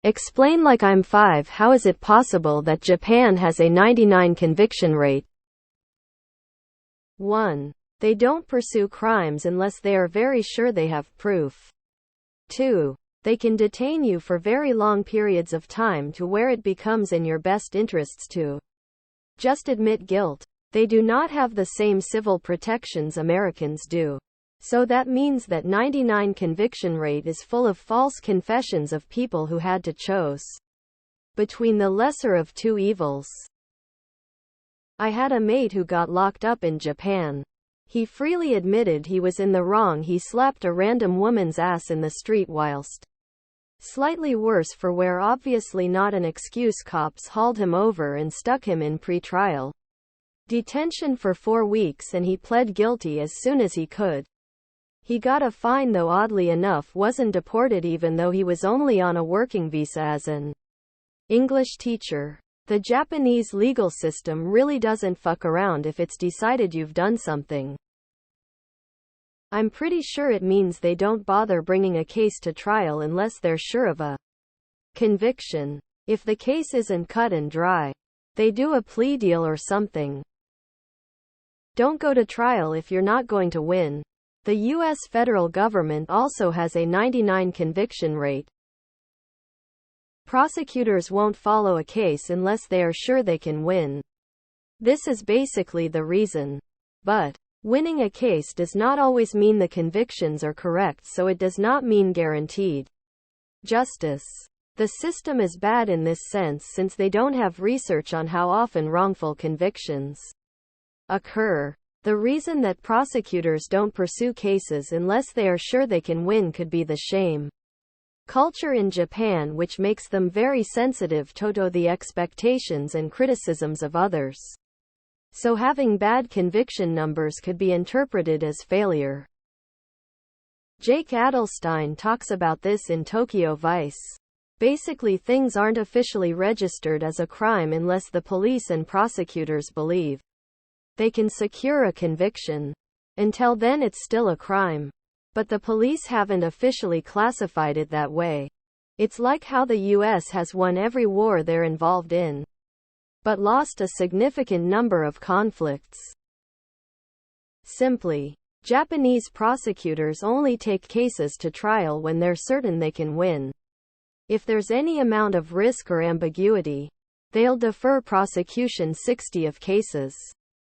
Explain like I'm 5. How is it possible that Japan has a 99 conviction rate? 1. They don't pursue crimes unless they are very sure they have proof. 2. They can detain you for very long periods of time to where it becomes in your best interests to just admit guilt. They do not have the same civil protections Americans do. So that means that 99 conviction rate is full of false confessions of people who had to choose between the lesser of two evils. I had a mate who got locked up in Japan. He freely admitted he was in the wrong. He slapped a random woman's ass in the street whilst slightly worse for wear, obviously not an excuse. Cops hauled him over and stuck him in pre-trial detention for 4 weeks, and he pled guilty as soon as he could. He got a fine, though oddly enough wasn't deported even though he was only on a working visa as an English teacher. The Japanese legal system really doesn't fuck around if it's decided you've done something. I'm pretty sure it means they don't bother bringing a case to trial unless they're sure of a conviction. If the case isn't cut and dry, they do a plea deal or something. Don't go to trial if you're not going to win. The U.S. federal government also has a 99 conviction rate. Prosecutors won't follow a case unless they are sure they can win. This is basically the reason. But winning a case does not always mean the convictions are correct, so it does not mean guaranteed justice. The system is bad in this sense since they don't have research on how often wrongful convictions occur. The reason that prosecutors don't pursue cases unless they are sure they can win could be the shame culture in Japan, which makes them very sensitive to the expectations and criticisms of others. So having bad conviction numbers could be interpreted as failure. Jake Adelstein talks about this in Tokyo Vice. Basically, things aren't officially registered as a crime unless the police and prosecutors believe they can secure a conviction. Until then, it's still a crime. But the police haven't officially classified it that way. It's like how the US has won every war they're involved in, but lost a significant number of conflicts. Simply, Japanese prosecutors only take cases to trial when they're certain they can win. If there's any amount of risk or ambiguity, they'll defer prosecution 60 of cases,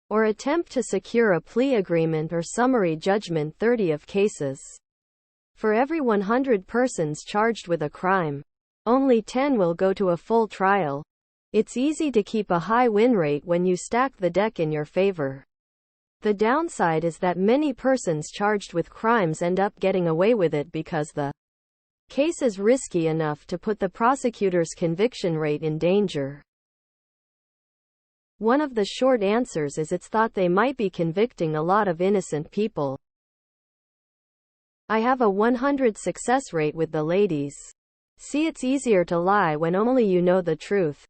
or attempt to secure a plea agreement or summary judgment 30 of cases. For every 100 persons charged with a crime, only 10 will go to a full trial. It's easy to keep a high win rate when you stack the deck in your favor. The downside is that many persons charged with crimes end up getting away with it because the case is risky enough to put the prosecutor's conviction rate in danger. One of the short answers is it's thought they might be convicting a lot of innocent people. I have a 100 success rate with the ladies. See, it's easier to lie when only you know the truth.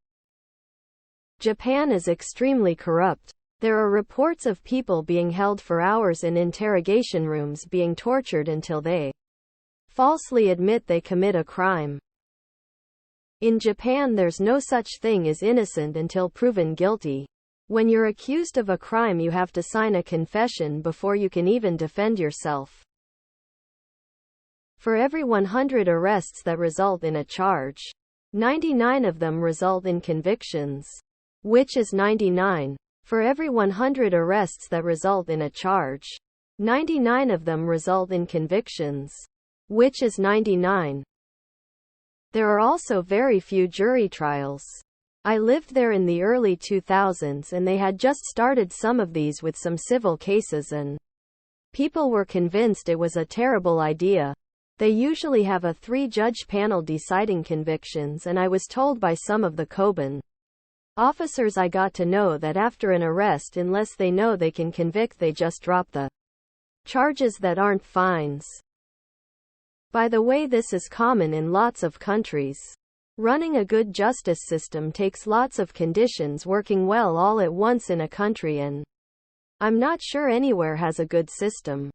Japan is extremely corrupt. There are reports of people being held for hours in interrogation rooms being tortured until they falsely admit they commit a crime. In Japan, there's no such thing as innocent until proven guilty. When you're accused of a crime, you have to sign a confession before you can even defend yourself. For every 100 arrests that result in a charge, 99 of them result in convictions. Which is 99. For every 100 arrests that result in a charge, 99 of them result in convictions. Which is 99. There are also very few jury trials. I lived there in the early 2000s and they had just started some of these with some civil cases, and people were convinced it was a terrible idea. They usually have a 3-judge panel deciding convictions, and I was told by some of the Koban officers I got to know that after an arrest, unless they know they can convict, they just drop the charges that aren't fines. By the way, this is common in lots of countries. Running a good justice system takes lots of conditions working well all at once in a country, and I'm not sure anywhere has a good system.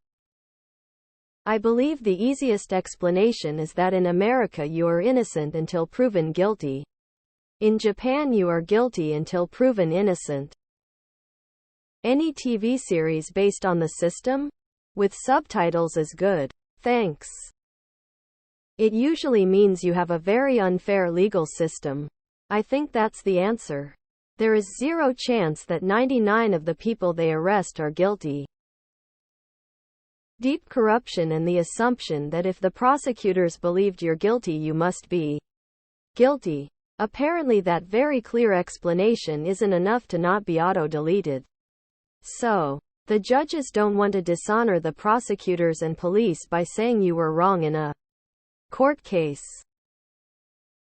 I believe the easiest explanation is that in America you are innocent until proven guilty. In Japan you are guilty until proven innocent. Any TV series based on the system? With subtitles is good. Thanks. It usually means you have a very unfair legal system. I think that's the answer. There is zero chance that 99 of the people they arrest are guilty. Deep corruption and the assumption that if the prosecutors believed you're guilty you must be guilty. Apparently that very clear explanation isn't enough to not be auto-deleted. So, the judges don't want to dishonor the prosecutors and police by saying you were wrong in a court case.